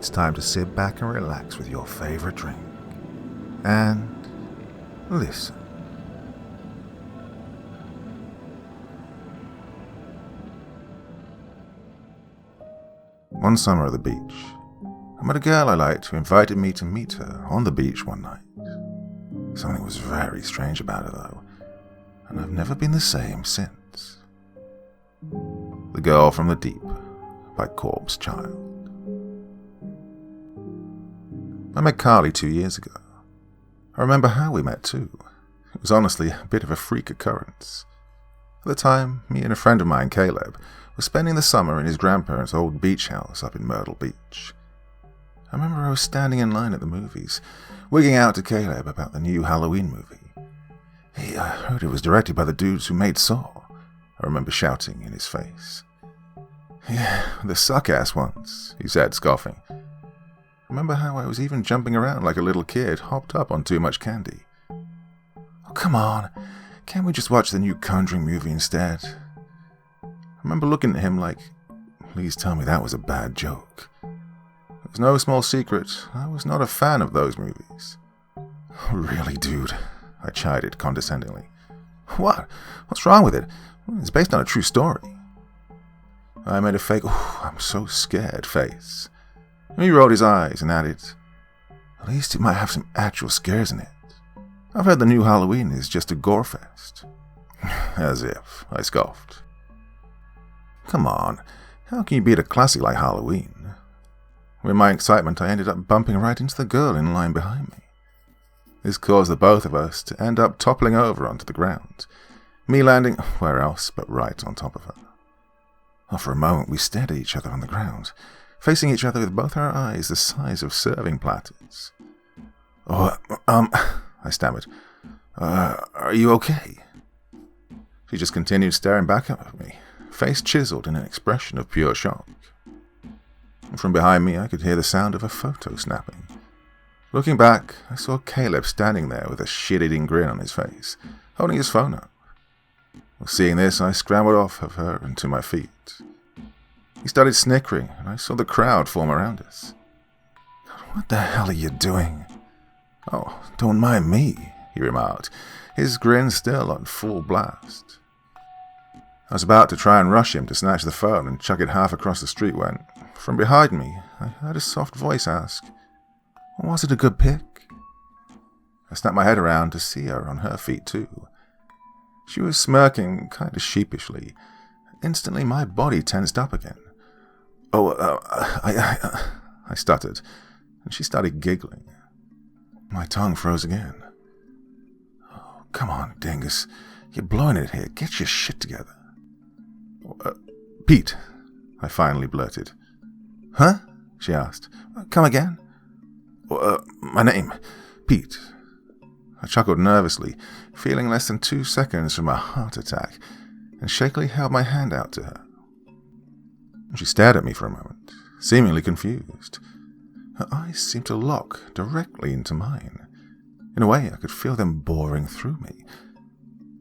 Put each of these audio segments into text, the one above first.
it's time to sit back and relax with your favorite drink. And listen. One summer at the beach, I met a girl I liked who invited me to meet her on the beach one night. Something was very strange about her though, and I've never been the same since. The Girl from the Deep by Corpse Child. I met Carly 2 years ago. I remember how we met too. It was honestly a bit of a freak occurrence. At the time, me and a friend of mine, Caleb, were spending the summer in his grandparents' old beach house up in Myrtle Beach. I remember I was standing in line at the movies, wigging out to Caleb about the new Halloween movie. Hey, I heard it was directed by the dudes who made Saw, I remember shouting in his face. Yeah, the suck-ass ones, he said, scoffing. Remember how I was even jumping around like a little kid, hopped up on too much candy. Oh, come on, can't we just watch the new Conjuring movie instead? I remember looking at him like, please tell me that was a bad joke. It was no small secret, I was not a fan of those movies. Oh, really, dude, I chided condescendingly. What? What's wrong with it? It's based on a true story. I made a fake, oh, I'm so scared face. He rolled his eyes and added, at least it might have some actual scares in it. I've heard the new Halloween is just a gore fest. As if, I scoffed. Come on, how can you beat a classic like Halloween? In my excitement, I ended up bumping right into the girl in line behind me. This caused the both of us to end up toppling over onto the ground, me landing where else but right on top of her. For a moment, we stared at each other on the ground, facing each other with both our eyes the size of serving platters. I stammered. Are you okay? She just continued staring back at me, face chiseled in an expression of pure shock. From behind me, I could hear the sound of a photo snapping. Looking back, I saw Caleb standing there with a shit-eating grin on his face, holding his phone up. Seeing this, I scrambled off of her and to my feet. He started snickering, and I saw the crowd form around us. What the hell are you doing? Oh, don't mind me, he remarked, his grin still on full blast. I was about to try and rush him to snatch the phone and chuck it half across the street when, from behind me, I heard a soft voice ask, was it a good pic? I snapped my head around to see her on her feet too. She was smirking kind of sheepishly. Instantly, my body tensed up again. I stuttered, and she started giggling. My tongue froze again. Oh, come on, dingus. You're blowing it here. Get your shit together. Pete, I finally blurted. Huh? She asked. Come again? My name, Pete. I chuckled nervously, feeling less than 2 seconds from a heart attack, and shakily held my hand out to her. She stared at me for a moment, seemingly confused. Her eyes seemed to lock directly into mine. In a way, I could feel them boring through me.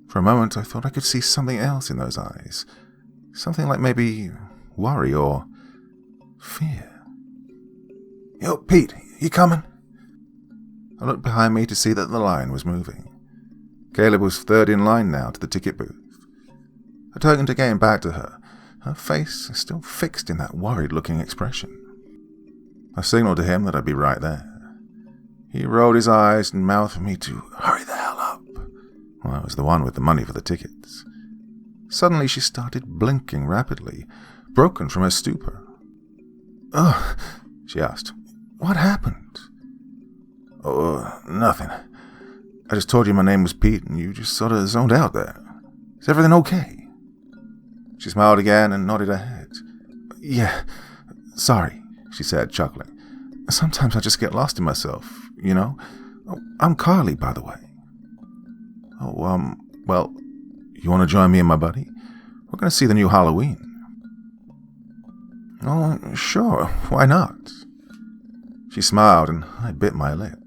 For a moment, I thought I could see something else in those eyes. Something like maybe worry or fear. Yo, Pete, you coming? I looked behind me to see that the line was moving. Caleb was third in line now to the ticket booth. I turned again back to her, her face still fixed in that worried-looking expression. I signaled to him that I'd be right there. He rolled his eyes and mouthed for me to hurry the hell up. Well, I was the one with the money for the tickets. Suddenly she started blinking rapidly, broken from her stupor. Oh, she asked. What happened? Oh, nothing. I just told you my name was Pete and you just sort of zoned out there. Is everything okay? She smiled again and nodded her head. Yeah, sorry, she said, chuckling. Sometimes I just get lost in myself, you know? Oh, I'm Carly, by the way. Oh, well, you want to join me and my buddy? We're going to see the new Halloween. Oh, sure, why not? She smiled and I bit my lip.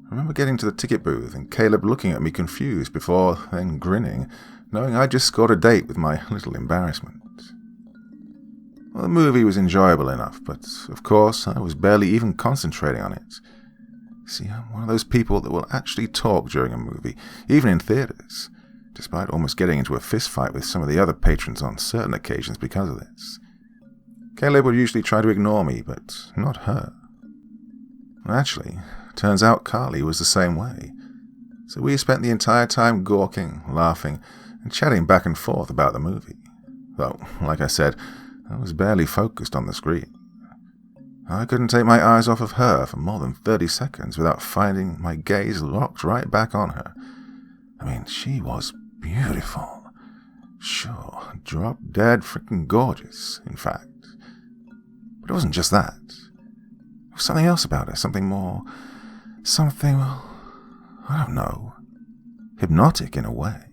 I remember getting to the ticket booth and Caleb looking at me confused before then grinning, knowing I'd just scored a date with my little embarrassment. Well, the movie was enjoyable enough, but of course I was barely even concentrating on it. See, I'm one of those people that will actually talk during a movie, even in theaters, despite almost getting into a fistfight with some of the other patrons on certain occasions because of this. Caleb would usually try to ignore me, but not her. Actually, turns out Carly was the same way. So we spent the entire time gawking, laughing, and chatting back and forth about the movie. Though, like I said, I was barely focused on the screen. I couldn't take my eyes off of her for more than 30 seconds without finding my gaze locked right back on her. I mean, she was beautiful. Sure, drop-dead freaking gorgeous, in fact. But it wasn't just that. There was something else about her, something more... something, well, I don't know. Hypnotic in a way.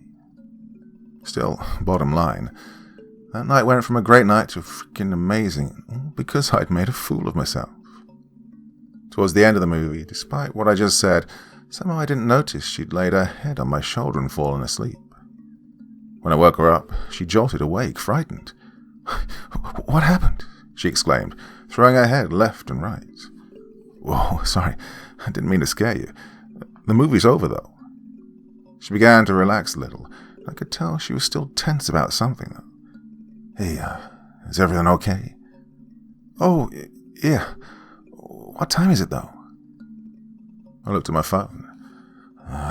Still, bottom line, that night went from a great night to freaking amazing, all because I'd made a fool of myself. Towards the end of the movie, despite what I just said, somehow I didn't notice she'd laid her head on my shoulder and fallen asleep. When I woke her up, she jolted awake, frightened. "What happened?" she exclaimed, throwing her head left and right. "Whoa, sorry, I didn't mean to scare you. The movie's over, though." She began to relax a little. I could tell she was still tense about something, though. "Hey, is everything okay?" "Oh, yeah. What time is it, though?" I looked at my phone.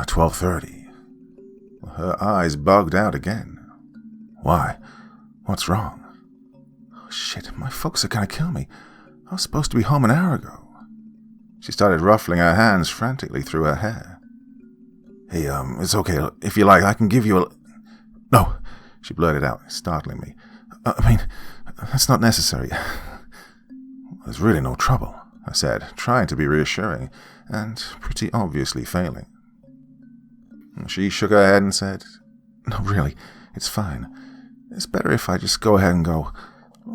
12:30. Her eyes bugged out again. "Why? What's wrong?" "Oh, shit, my folks are gonna kill me. I was supposed to be home an hour ago." She started ruffling her hands frantically through her hair. "Hey, it's okay. If you like, I can give you a..." "No," she blurted out, startling me. "I mean, that's not necessary. There's really no trouble," I said, trying to be reassuring, and pretty obviously failing. She shook her head and said, "No, really, it's fine. It's better if I just go ahead and go.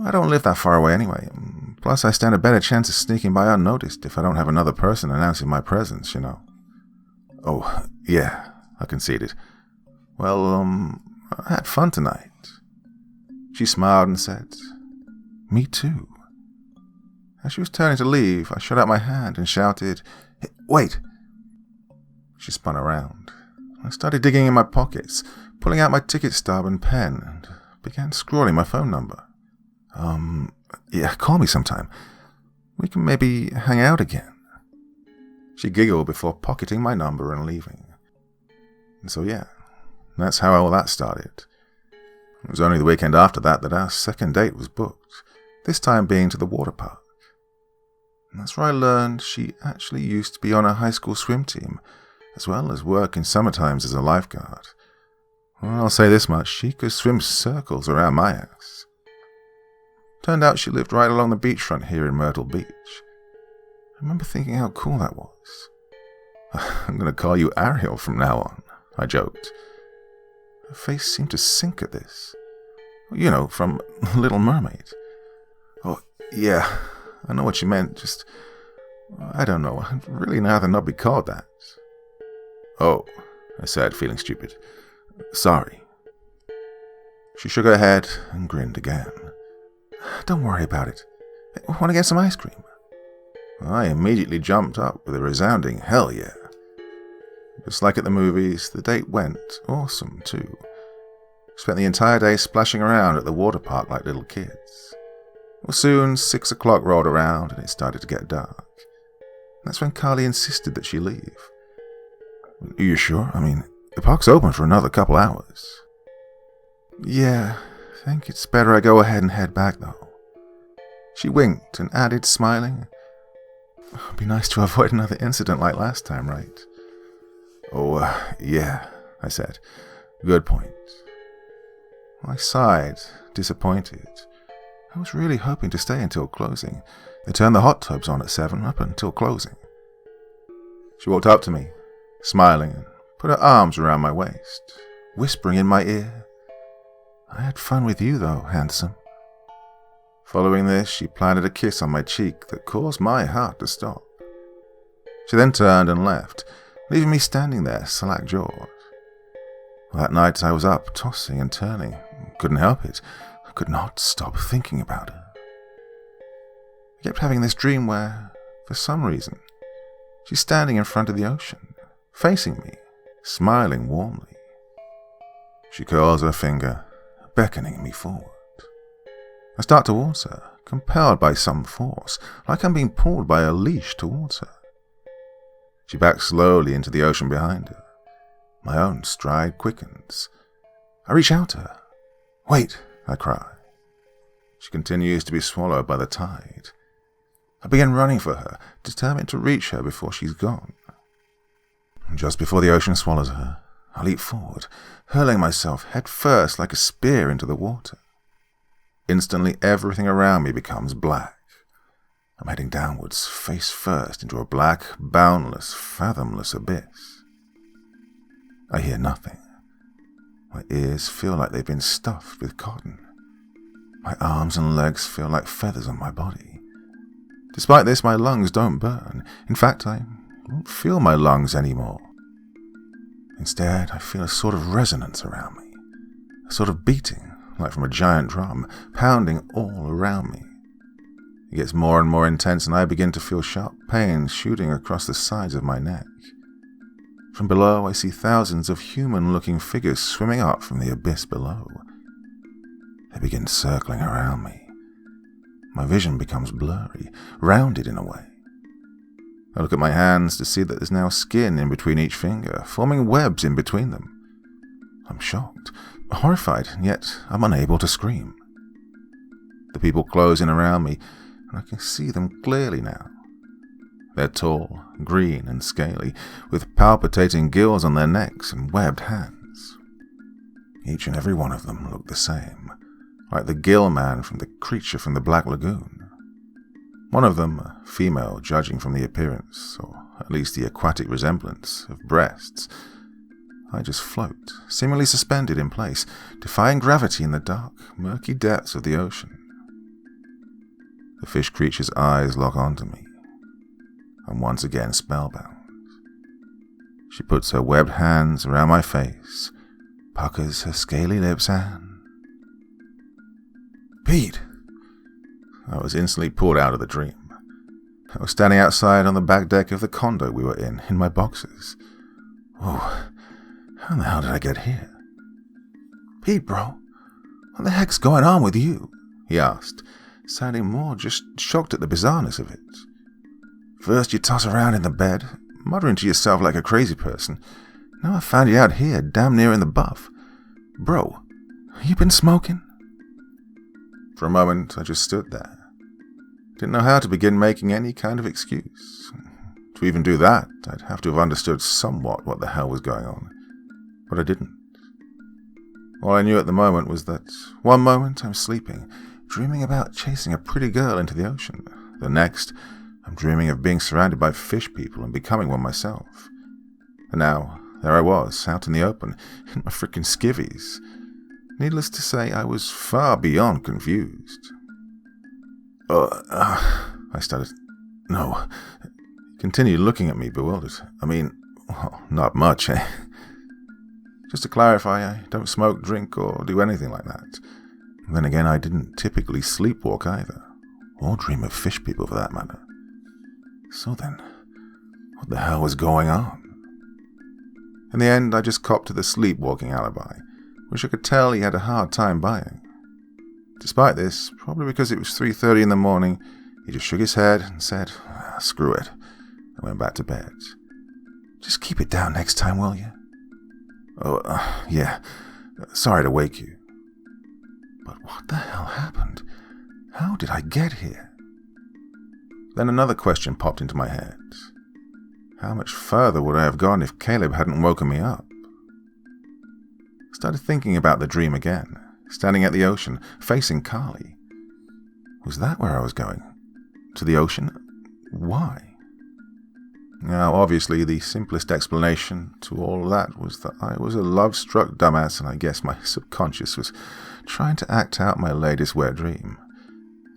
I don't live that far away anyway. Plus, I stand a better chance of sneaking by unnoticed if I don't have another person announcing my presence, you know." "Oh, yeah," I conceded. "Well, I had fun tonight." She smiled and said, "Me too." As she was turning to leave, I shot out my hand and shouted, "Hey, wait!" She spun around. I started digging in my pockets, pulling out my ticket stub and pen, and began scrawling my phone number. Yeah, call me sometime. We can maybe hang out again." She giggled before pocketing my number and leaving. And so yeah, that's how all that started. It was only the weekend after that that our second date was booked, this time being to the water park. And that's where I learned she actually used to be on a high school swim team, as well as work in summertimes as a lifeguard. Well, I'll say this much, she could swim circles around my house. Turned out she lived right along the beachfront here in Myrtle Beach. I remember thinking how cool that was. "I'm going to call you Ariel from now on," I joked. Her face seemed to sink at this. "You know, from Little Mermaid." "Oh, yeah, I know what you meant, just... I don't know, I'd really rather not be called that." "Oh," I said, feeling stupid. "Sorry." She shook her head and grinned again. "Don't worry about it. Want to get some ice cream?" I immediately jumped up with a resounding hell yeah. Just like at the movies, the date went awesome too. Spent the entire day splashing around at the water park like little kids. Well, soon 6 o'clock rolled around and it started to get dark. That's when Carly insisted that she leave. "Are you sure? I mean, the park's open for another couple hours." "Yeah, I think it's better I go ahead and head back though." She winked and added, smiling, "It'd be nice to avoid another incident like last time, right?" "Oh, yeah," I said. "Good point." I sighed, disappointed. I was really hoping to stay until closing. They turned the hot tubs on at 7 up until closing. She walked up to me, smiling, and put her arms around my waist, whispering in my ear, "I had fun with you though, handsome." Following this, she planted a kiss on my cheek that caused my heart to stop. She then turned and left, leaving me standing there, slack-jawed. That night I was up, tossing and turning. Couldn't help it. I could not stop thinking about her. I kept having this dream where, for some reason, she's standing in front of the ocean, facing me, smiling warmly. She curls her finger, beckoning me forward. I start towards her, compelled by some force, like I'm being pulled by a leash towards her. She backs slowly into the ocean behind her. My own stride quickens. I reach out to her. "Wait," I cry. She continues to be swallowed by the tide. I begin running for her, determined to reach her before she's gone. Just before the ocean swallows her, I leap forward, hurling myself head first like a spear into the water. Instantly, everything around me becomes black. I'm heading downwards, face first, into a black, boundless, fathomless abyss. I hear nothing. My ears feel like they've been stuffed with cotton. My arms and legs feel like feathers on my body. Despite this, my lungs don't burn. In fact, I don't feel my lungs anymore. Instead, I feel a sort of resonance around me, a sort of beating, like from a giant drum, pounding all around me. It gets more and more intense, and I begin to feel sharp pains shooting across the sides of my neck. From below, I see thousands of human-looking figures swimming up from the abyss below. They begin circling around me. My vision becomes blurry, rounded in a way. I look at my hands to see that there's now skin in between each finger, forming webs in between them. I'm shocked, horrified, and yet I'm unable to scream. The people close in around me, and I can see them clearly now. They're tall, green, and scaly, with palpitating gills on their necks and webbed hands. Each and every one of them look the same, like the gill man from the creature from the Black Lagoon. One of them, a female, judging from the appearance, or at least the aquatic resemblance, of breasts. I just float, seemingly suspended in place, defying gravity in the dark, murky depths of the ocean. The fish creature's eyes lock onto me. I'm once again spellbound. She puts her webbed hands around my face, puckers her scaly lips, and... "Pete!" I was instantly pulled out of the dream. I was standing outside on the back deck of the condo we were in my boxers. Whoa, how the hell did I get here? "Pete, bro, what the heck's going on with you?" he asked, sounding more just shocked at the bizarreness of it. "First you toss around in the bed, muttering to yourself like a crazy person. Now I found you out here, damn near in the buff. Bro, you been smoking?" For a moment, I just stood there. Didn't know how to begin making any kind of excuse. To even do that, I'd have to have understood somewhat what the hell was going on. But I didn't. All I knew at the moment was that one moment I'm sleeping, dreaming about chasing a pretty girl into the ocean. The next, I'm dreaming of being surrounded by fish people and becoming one myself. And now, there I was, out in the open, in my frickin' skivvies. Needless to say, I was far beyond confused. I started. "No." He continued looking at me, bewildered. "I mean, well, not much, eh?" Just to clarify, I don't smoke, drink, or do anything like that. And then again, I didn't typically sleepwalk either, or dream of fish people for that matter. So then, what the hell was going on? In the end, I just copped to the sleepwalking alibi, which I could tell he had a hard time buying. Despite this, probably because it was 3:30 in the morning, he just shook his head and said, "Screw it," and went back to bed. "Just keep it down next time, will you?" "Oh, yeah. Sorry to wake you." But what the hell happened? How did I get here? Then another question popped into my head. How much further would I have gone if Caleb hadn't woken me up? I started thinking about the dream again, standing at the ocean, facing Carly. Was that where I was going? To the ocean? Why? Now, obviously, the simplest explanation to all that was that I was a love-struck dumbass, and I guess my subconscious was trying to act out my latest wet dream.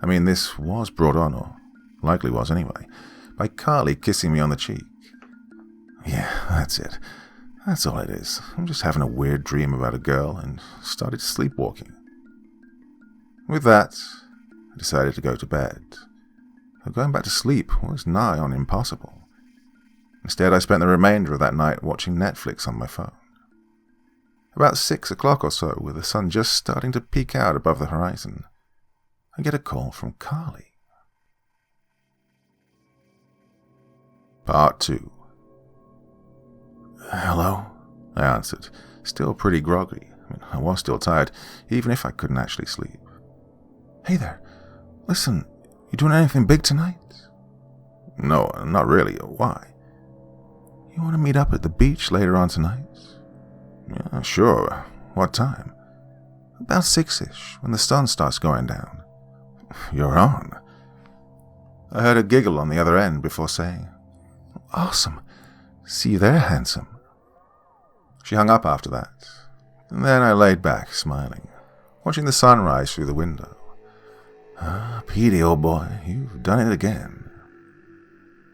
I mean, this was brought on, or likely was anyway, by Carly kissing me on the cheek. Yeah, that's it. That's all it is. I'm just having a weird dream about a girl and started sleepwalking. With that, I decided to go to bed. Going back to sleep was nigh on impossible. Instead, I spent the remainder of that night watching Netflix on my phone. About 6 o'clock or so, with the sun just starting to peek out above the horizon, I get a call from Carly. Part 2. Hello? I answered, still pretty groggy. I was still tired, even if I couldn't actually sleep. Hey there. Listen, you doing anything big tonight? No, not really. Why? You want to meet up at the beach later on tonight? Yeah, sure. What time? About 6-ish, when the sun starts going down. You're on. I heard a giggle on the other end before saying, Awesome. See you there, handsome. She hung up after that, and then I laid back, smiling, watching the sunrise through the window. Petey, old boy, you've done it again.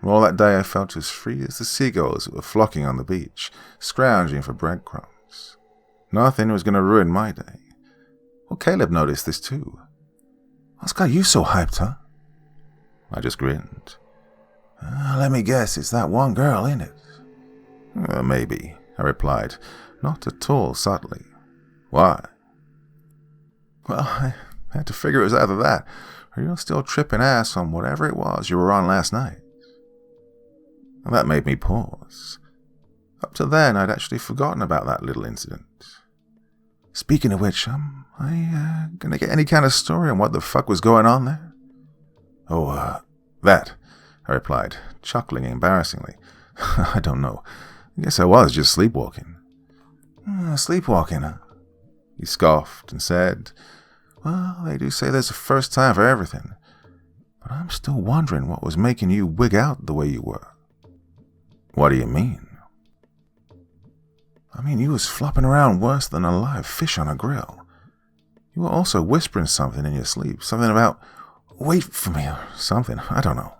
All that day I felt as free as the seagulls that were flocking on the beach, scrounging for breadcrumbs. Nothing was going to ruin my day. Well, Caleb noticed this too. What's got you so hyped, huh? I just grinned. Let me guess, it's that one girl, ain't it? Maybe, I replied, not at all subtly. Why? Well, I had to figure it was either that, or you're still tripping ass on whatever it was you were on last night. And that made me pause. Up to then, I'd actually forgotten about that little incident. Speaking of which, I gonna get any kind of story on what the fuck was going on there? That, I replied, chuckling embarrassingly. I don't know. I guess I was just sleepwalking. Sleepwalking, huh? He scoffed and said, Well, they do say there's a first time for everything. But I'm still wondering what was making you wig out the way you were. What do you mean? I mean, you was flopping around worse than a live fish on a grill. You were also whispering something in your sleep, something about, wait for me or something, I don't know.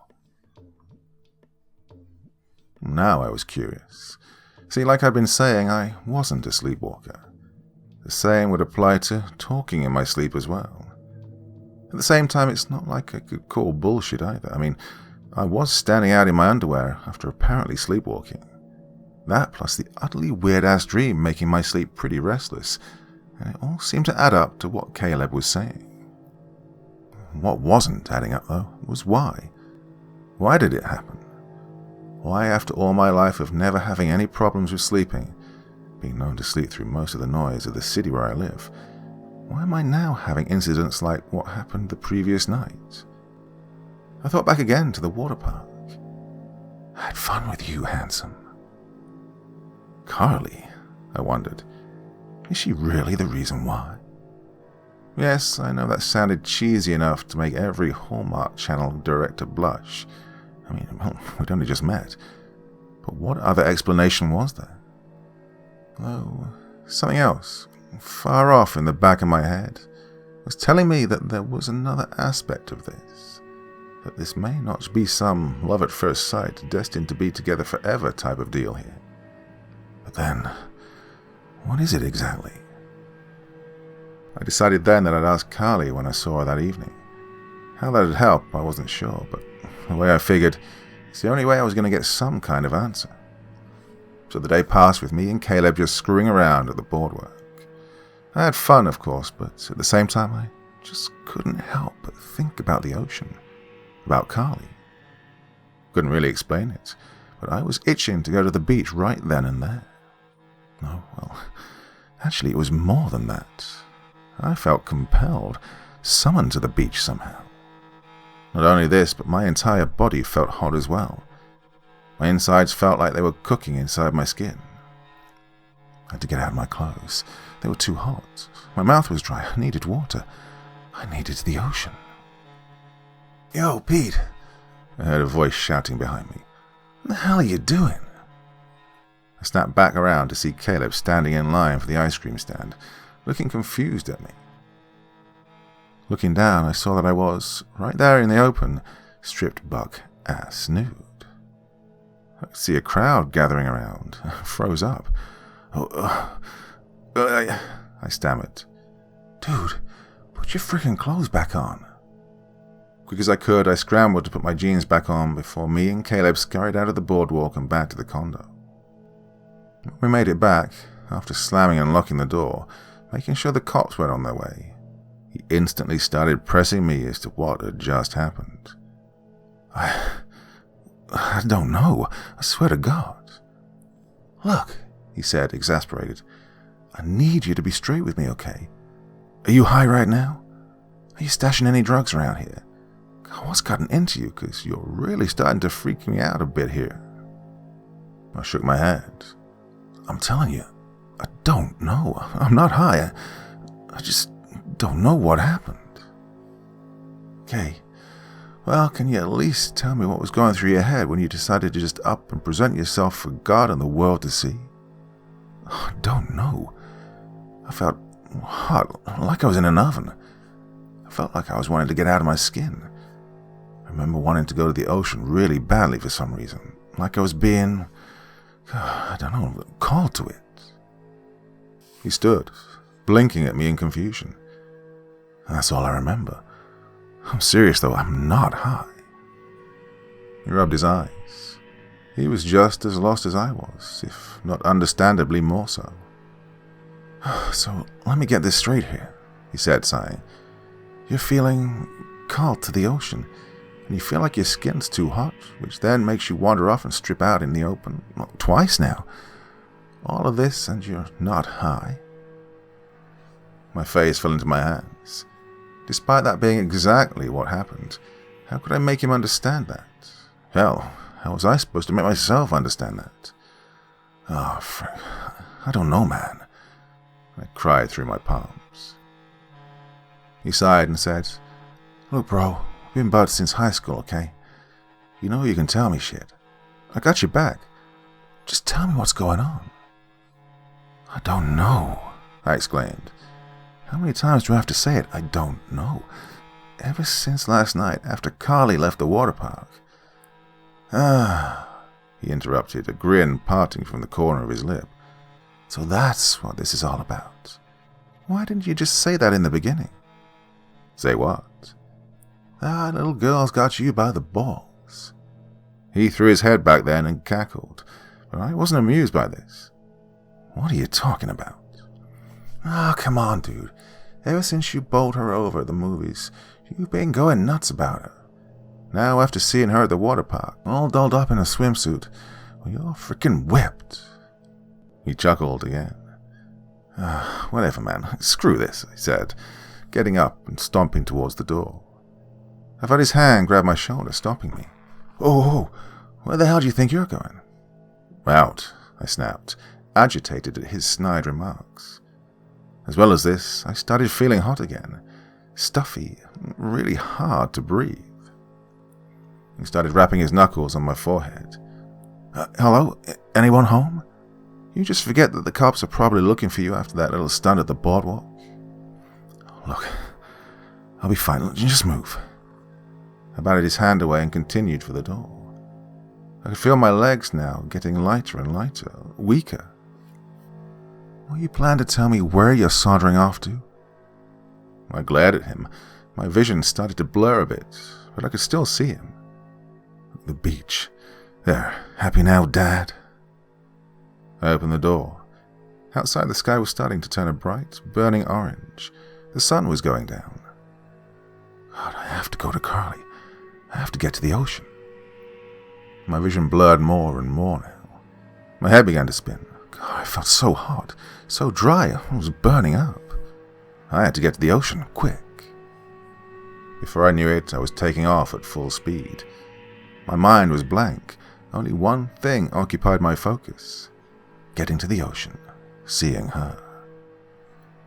Now I was curious. See, like I'd been saying, I wasn't a sleepwalker. The same would apply to talking in my sleep as well. At the same time, it's not like I could call bullshit either. I mean, I was standing out in my underwear after apparently sleepwalking. That plus the utterly weird-ass dream making my sleep pretty restless, and it all seemed to add up to what Caleb was saying. What wasn't adding up, though, was why. Why did it happen? Why, after all my life of never having any problems with sleeping, being known to sleep through most of the noise of the city where I live, why am I now having incidents like what happened the previous night? I thought back again to the water park. I had fun with you, handsome. Carly, I wondered. Is she really the reason why? Yes, I know that sounded cheesy enough to make every Hallmark Channel director blush. I mean, well, we'd only just met. But what other explanation was there? Oh, something else, far off in the back of my head, was telling me that there was another aspect of this. That this may not be some love at first sight, destined to be together forever type of deal here. But then, what is it exactly? I decided then that I'd ask Carly when I saw her that evening. How that'd help, I wasn't sure, but the way I figured, it's the only way I was going to get some kind of answer. So the day passed with me and Caleb just screwing around at the boardwalk. I had fun, of course, but at the same time I just couldn't help but think about the ocean, about Carly. Couldn't really explain it, but I was itching to go to the beach right then and there. No, well, actually it was more than that. I felt compelled, summoned to the beach somehow. Not only this, but my entire body felt hot as well. My insides felt like they were cooking inside my skin. I had to get out of my clothes. They were too hot. My mouth was dry. I needed water. I needed the ocean. Yo, Pete, I heard a voice shouting behind me. What the hell are you doing? I snapped back around to see Caleb standing in line for the ice cream stand, looking confused at me. Looking down, I saw that I was, right there in the open, stripped buck-ass nude. I could see a crowd gathering around. I froze up. I stammered. Dude, put your freaking clothes back on. Quick as I could, I scrambled to put my jeans back on before me and Caleb scurried out of the boardwalk and back to the condo. We made it back, after slamming and locking the door, making sure the cops were on their way. He instantly started pressing me as to what had just happened. I don't know. I swear to God. Look, he said, exasperated. I need you to be straight with me, okay? Are you high right now? Are you stashing any drugs around here? God, what's gotten into you? Because you're really starting to freak me out a bit here. I shook my head. I'm telling you, I don't know. I'm not high. I just don't know what happened. Okay. Well, can you at least tell me what was going through your head when you decided to just up and present yourself for God and the world to see? I don't know. I felt hot, like I was in an oven. I felt like I was wanting to get out of my skin. I remember wanting to go to the ocean really badly for some reason, like I was being, I don't know, called to it. He stood, blinking at me in confusion. That's all I remember. I'm serious though, I'm not high. He rubbed his eyes. He was just as lost as I was, if not understandably more so. So, let me get this straight here, he said, sighing. You're feeling called to the ocean, and you feel like your skin's too hot, which then makes you wander off and strip out in the open. Well, twice now. All of this, and you're not high. My face fell into my hands. Despite that being exactly what happened, how could I make him understand that? Hell, how was I supposed to make myself understand that? Oh, frick. I don't know, man. I cried through my palms. He sighed and said, Look, bro, we've been buds since high school, okay? You know you can tell me shit. I got your back. Just tell me what's going on. I don't know, I exclaimed. How many times do I have to say it? I don't know. Ever since last night, after Carly left the water park. He interrupted, a grin parting from the corner of his lip. So that's what this is all about. Why didn't you just say that in the beginning? Say what? That little girl's got you by the balls. He threw his head back then and cackled, but I wasn't amused by this. What are you talking about? Oh, come on, dude. Ever since you bowled her over at the movies, you've been going nuts about her. Now, after seeing her at the water park, all dolled up in a swimsuit, well, you're freaking whipped. He chuckled again. Whatever, man. Screw this, he said, getting up and stomping towards the door. I felt his hand grab my shoulder, stopping me. Oh, where the hell do you think you're going? Out, I snapped, agitated at his snide remarks. As well as this, I started feeling hot again, stuffy, really hard to breathe. He started rapping his knuckles on my forehead. Hello? Anyone home? You just forget that the cops are probably looking for you after that little stunt at the boardwalk. Look, I'll be fine. Just move. I batted his hand away and continued for the door. I could feel my legs now getting lighter and lighter, weaker. Will you plan to tell me where you're sauntering off to? I glared at him. My vision started to blur a bit, but I could still see him. The beach. There, happy now, Dad? I opened the door. Outside, the sky was starting to turn a bright, burning orange. The sun was going down. God, I have to go to Carly. I have to get to the ocean. My vision blurred more and more now. My head began to spin. God, I felt so hot, so dry, I was burning up. I had to get to the ocean, quick. Before I knew it, I was taking off at full speed. My mind was blank. Only one thing occupied my focus. Getting to the ocean, seeing her.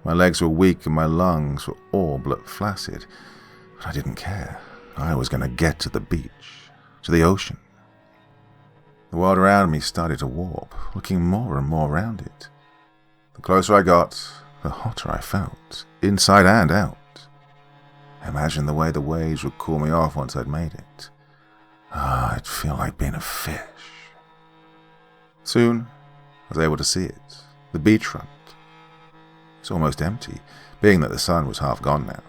My legs were weak and my lungs were all but flaccid, but I didn't care. I was going to get to the beach, to the ocean. The world around me started to warp, looking more and more rounded. The closer I got, the hotter I felt, inside and out. Imagine the way the waves would cool me off once I'd made it. It'd feel like being a fish. Soon, I was able to see it, the beachfront. It's almost empty, being that the sun was half gone now.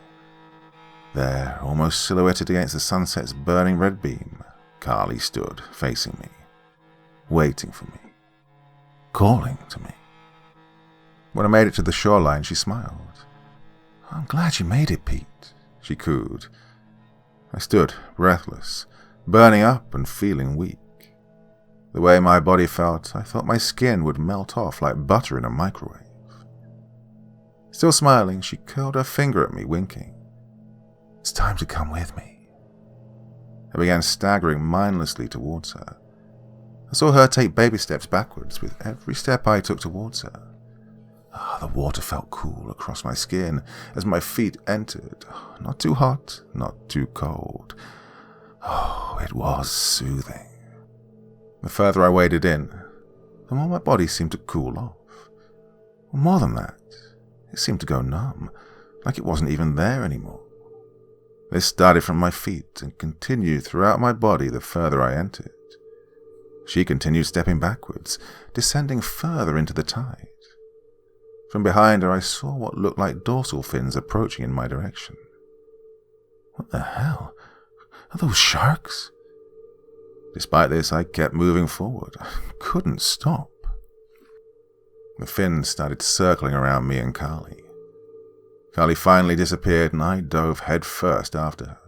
There, almost silhouetted against the sunset's burning red beam, Carly stood, facing me, waiting for me, calling to me. When I made it to the shoreline, she smiled. "I'm glad you made it, Pete," she cooed. I stood, breathless, burning up and feeling weak. The way my body felt, I thought my skin would melt off like butter in a microwave. Still smiling, she curled her finger at me, winking. "It's time to come with me." I began staggering mindlessly towards her. I saw her take baby steps backwards with every step I took towards her. The water felt cool across my skin as my feet entered. Not too hot, not too cold. Oh, it was soothing. The further I waded in, the more my body seemed to cool off. More than that, it seemed to go numb, like it wasn't even there anymore. This started from my feet and continued throughout my body the further I entered. She continued stepping backwards, descending further into the tide. From behind her, I saw what looked like dorsal fins approaching in my direction. What the hell? Are those sharks? Despite this, I kept moving forward. I couldn't stop. The fins started circling around me and Carly. Carly finally disappeared, and I dove head first after her.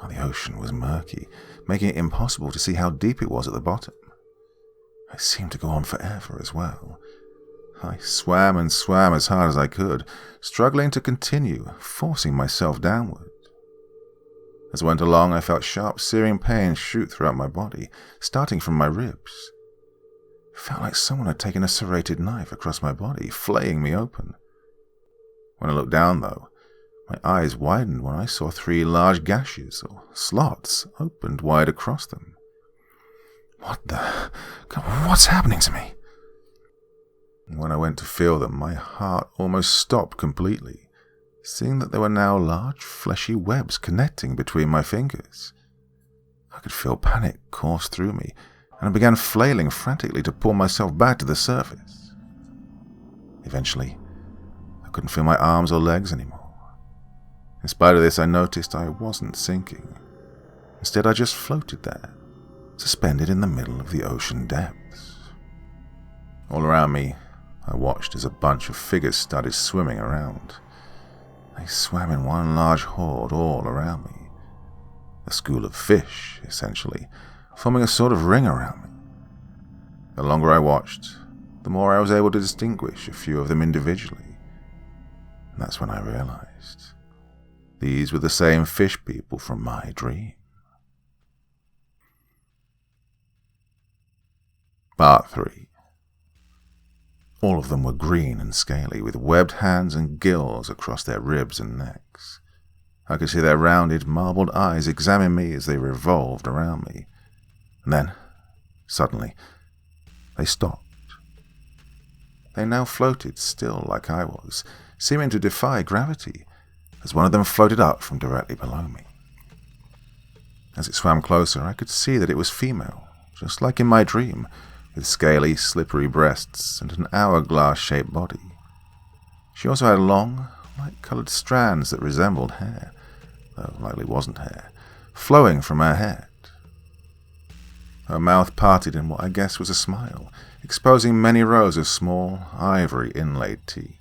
The ocean was murky, making it impossible to see how deep it was at the bottom. It seemed to go on forever as well. I swam and swam as hard as I could, struggling to continue, forcing myself downward. As I went along, I felt sharp, searing pain shoot throughout my body, starting from my ribs. It felt like someone had taken a serrated knife across my body, flaying me open. When I looked down, though, my eyes widened when I saw 3 large gashes, or slots, opened wide across them. What's happening to me? When I went to feel them, my heart almost stopped completely, seeing that there were now large, fleshy webs connecting between my fingers. I could feel panic course through me, and I began flailing frantically to pull myself back to the surface. Eventually, I couldn't feel my arms or legs anymore. In spite of this, I noticed I wasn't sinking. Instead, I just floated there, suspended in the middle of the ocean depths. All around me, I watched as a bunch of figures started swimming around. They swam in one large horde all around me. A school of fish, essentially, forming a sort of ring around me. The longer I watched, the more I was able to distinguish a few of them individually. And that's when I realized these were the same fish people from my dream. Part 3. All of them were green and scaly, with webbed hands and gills across their ribs and necks. I could see their rounded, marbled eyes examine me as they revolved around me. And then, suddenly, they stopped. They now floated still like I was, seeming to defy gravity, as one of them floated up from directly below me. As it swam closer, I could see that it was female, just like in my dream, with scaly, slippery breasts and an hourglass-shaped body. She also had long, light-colored strands that resembled hair, though likely wasn't hair, flowing from her head. Her mouth parted in what I guess was a smile, exposing many rows of small, ivory-inlaid teeth.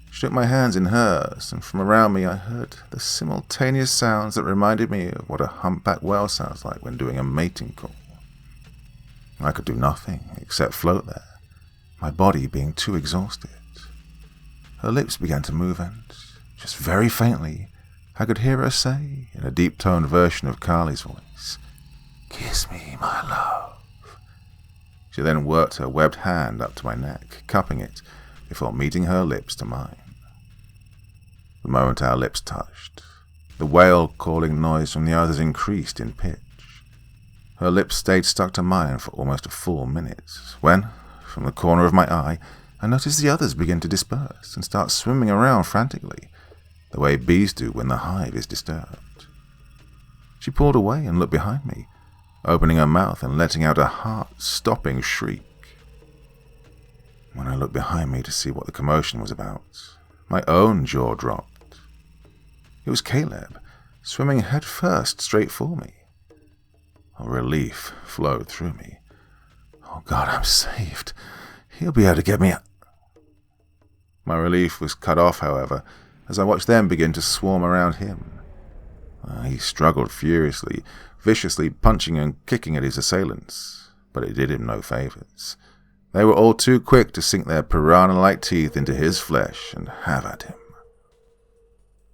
She took my hands in hers, and from around me I heard the simultaneous sounds that reminded me of what a humpback whale sounds like when doing a mating call. I could do nothing except float there, my body being too exhausted. Her lips began to move, and, just very faintly, I could hear her say, in a deep-toned version of Carly's voice, "Kiss me, my love." She then worked her webbed hand up to my neck, cupping it, before meeting her lips to mine. The moment our lips touched, the whale-calling noise from the others increased in pitch. Her lips stayed stuck to mine for almost a full minute, when, from the corner of my eye, I noticed the others begin to disperse and start swimming around frantically, the way bees do when the hive is disturbed. She pulled away and looked behind me, opening her mouth and letting out a heart-stopping shriek. When I looked behind me to see what the commotion was about, my own jaw dropped. It was Caleb, swimming headfirst straight for me. A relief flowed through me. Oh God, I'm saved. He'll be able to get me out. My relief was cut off, however, as I watched them begin to swarm around him. He struggled furiously, viciously punching and kicking at his assailants, but it did him no favors. They were all too quick to sink their piranha-like teeth into his flesh and have at him.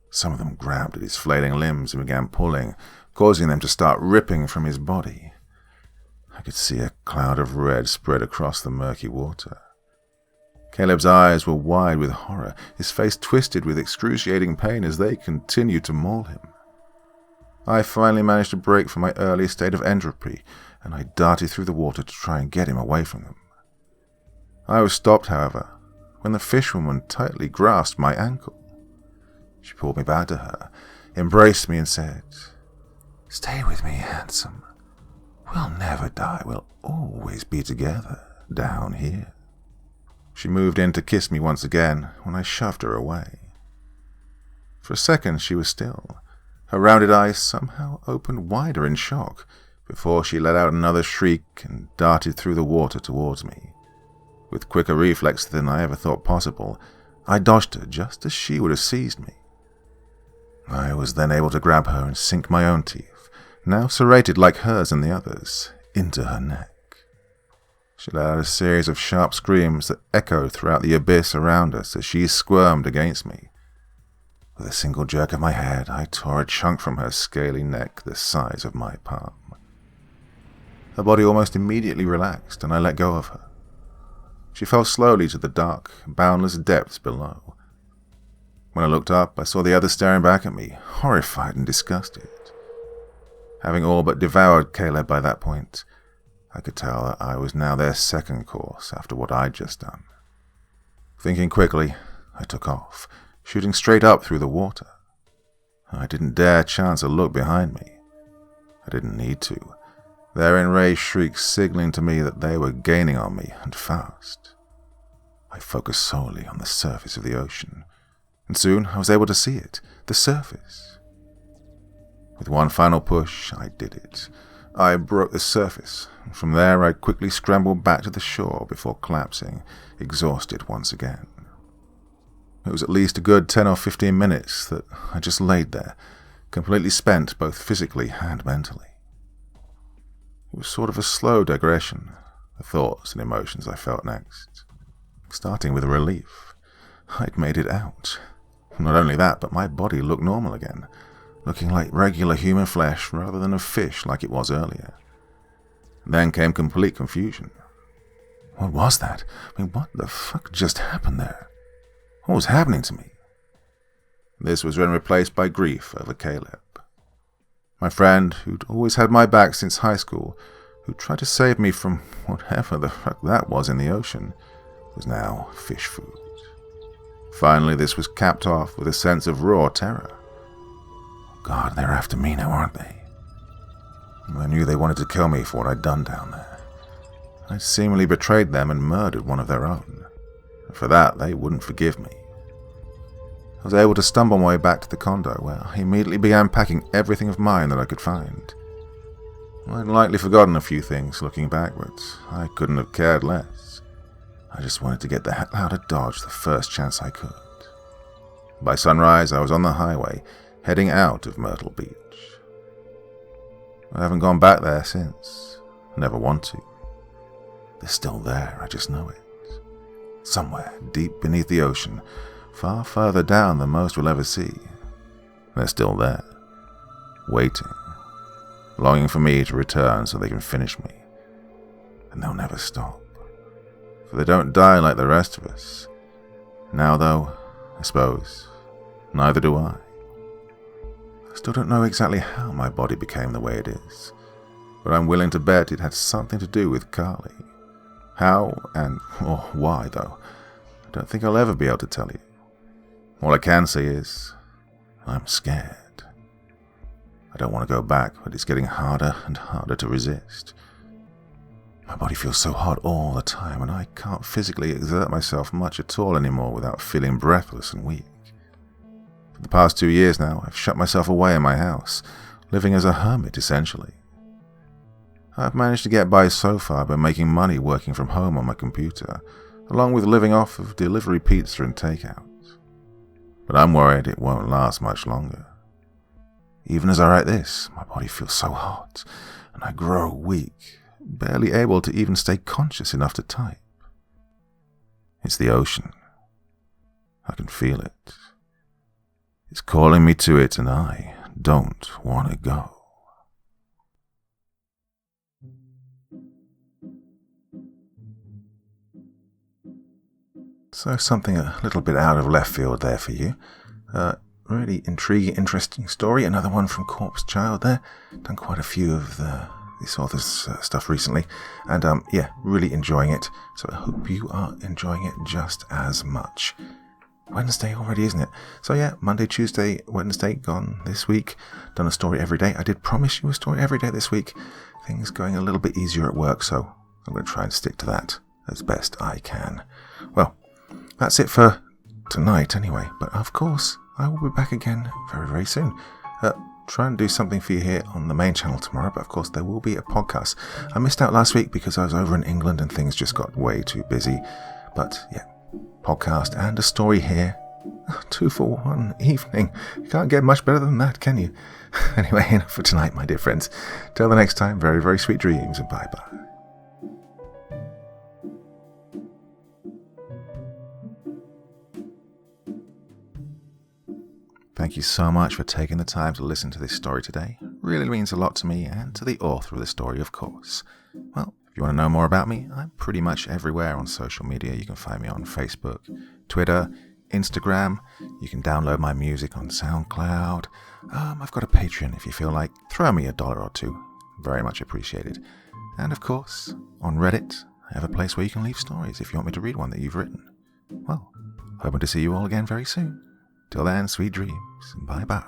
Some of them grabbed at his flailing limbs and began pulling, causing them to start ripping from his body. I could see a cloud of red spread across the murky water. Caleb's eyes were wide with horror, his face twisted with excruciating pain as they continued to maul him. I finally managed to break from my early state of entropy, and I darted through the water to try and get him away from them. I was stopped, however, when the fishwoman tightly grasped my ankle. She pulled me back to her, embraced me and said, "Stay with me, handsome. We'll never die. We'll always be together down here." She moved in to kiss me once again when I shoved her away. For a second she was still. Her rounded eyes somehow opened wider in shock before she let out another shriek and darted through the water towards me. With quicker reflex than I ever thought possible, I dodged her just as she would have seized me. I was then able to grab her and sink my own teeth, now serrated like hers and the others, into her neck. She let out a series of sharp screams that echoed throughout the abyss around us as she squirmed against me. With a single jerk of my head, I tore a chunk from her scaly neck the size of my palm. Her body almost immediately relaxed, and I let go of her. She fell slowly to the dark, boundless depths below. When I looked up, I saw the others staring back at me, horrified and disgusted. Having all but devoured Caleb by that point, I could tell that I was now their second course after what I'd just done. Thinking quickly, I took off, shooting straight up through the water. I didn't dare chance a look behind me. I didn't need to, their enraged shrieks signaling to me that they were gaining on me, and fast. I focused solely on the surface of the ocean, and soon I was able to see it, the surface. With one final push, I did it. I broke the surface, and from there I quickly scrambled back to the shore before collapsing, exhausted once again. It was at least a good 10 or 15 minutes that I just laid there, completely spent both physically and mentally. It was sort of a slow digression, the thoughts and emotions I felt next. Starting with relief. I'd made it out. Not only that, but my body looked normal again, looking like regular human flesh rather than of fish like it was earlier. Then came complete confusion. What was that? I mean, what the fuck just happened there? What was happening to me? This was then replaced by grief over Caleb. My friend, who'd always had my back since high school, who tried to save me from whatever the fuck that was in the ocean, was now fish food. Finally, this was capped off with a sense of raw terror. God, they're after me now, aren't they? I knew they wanted to kill me for what I'd done down there. I'd seemingly betrayed them and murdered one of their own. And for that, they wouldn't forgive me. I was able to stumble my way back to the condo, where I immediately began packing everything of mine that I could find. I'd likely forgotten a few things looking back, but I couldn't have cared less. I just wanted to get the hell out of Dodge the first chance I could. By sunrise, I was on the highway, heading out of Myrtle Beach. I haven't gone back there since. I never want to. They're still there, I just know it. Somewhere deep beneath the ocean, far further down than most will ever see. They're still there, waiting, longing for me to return so they can finish me. And they'll never stop, for they don't die like the rest of us. Now, though, I suppose, neither do I. I still don't know exactly how my body became the way it is, but I'm willing to bet it had something to do with Carly. How or why, though, I don't think I'll ever be able to tell you. All I can say is, I'm scared. I don't want to go back, but it's getting harder and harder to resist. My body feels so hot all the time, and I can't physically exert myself much at all anymore without feeling breathless and weak. For the past 2 years now, I've shut myself away in my house, living as a hermit essentially. I've managed to get by so far by making money working from home on my computer, along with living off of delivery pizza and takeout. But I'm worried it won't last much longer. Even as I write this, my body feels so hot, and I grow weak, barely able to even stay conscious enough to type. It's the ocean. I can feel it. It's calling me to it, and I don't want to go. So something a little bit out of left field there for you. Really intriguing, interesting story. Another one from Corpse Child there. Done quite a few of this author's stuff recently. And yeah, really enjoying it. So I hope you are enjoying it just as much. Wednesday already, isn't it? So yeah, Monday, Tuesday, Wednesday gone this week. Done a story every day. I did promise you a story every day this week. Things going a little bit easier at work, so I'm going to try and stick to that as best I can. Well, that's it for tonight anyway, but of course I will be back again very, very soon. Try and do something for you here on the main channel tomorrow, but of course there will be a podcast. I missed out last week because I was over in England and things just got way too busy. But yeah, podcast and a story here. 2 for 1 evening. You can't get much better than that, can you? Anyway, enough for tonight, my dear friends. Till the next time, very, very sweet dreams and bye-bye. Thank you so much for taking the time to listen to this story today. It really means a lot to me and to the author of the story, of course. Well, if you want to know more about me, I'm pretty much everywhere on social media. You can find me on Facebook, Twitter, Instagram. You can download my music on SoundCloud. I've got a Patreon if you feel like. Throw me $1 or $2. Very much appreciated. And of course, on Reddit, I have a place where you can leave stories if you want me to read one that you've written. Well, hoping to see you all again very soon. Till then, sweet dreams, and bye-bye.